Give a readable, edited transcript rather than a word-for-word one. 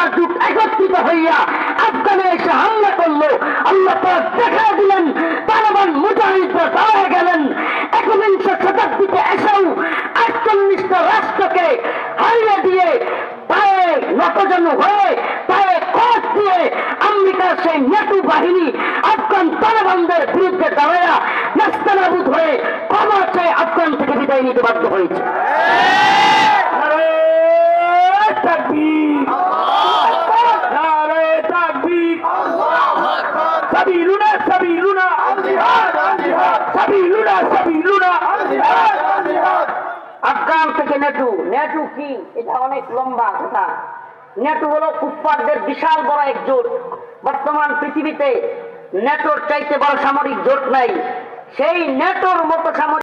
পুরা জোট একত্রিত হইয়া আফগানে এসে হামলা করলো। আল্লাহ পাক দেখা দিলেন তালেবান মুজাহিদরা দাঁড়ায় গেলেন। ১বিংশ শতাব্দীতে এসেও ৪৮টা রাষ্ট্রকে হারিয়ে দিয়ে পায়ে নতজানু হয়ে পায়ে খোঁজ দিয়ে আমেরিকার সেই নেটু বাহিনী আফগান তালেবানদের বিরুদ্ধে দাঁড়ায়া নাস্তানাবুদ হয়ে ক্ষমা চেয়ে আফগান থেকে বিদায় নিতে বাধ্য হয়েছে। আফগান থেকে নেটু। নেটু কি? এটা অনেক লম্বা কথা। নেটু হলো কুফফারদের বিশাল বড় এক জোট। বর্তমান পৃথিবীতে নেটোর চাইতে বড় সামরিক জোট নাই। সেই নেটোর মতো সামরিক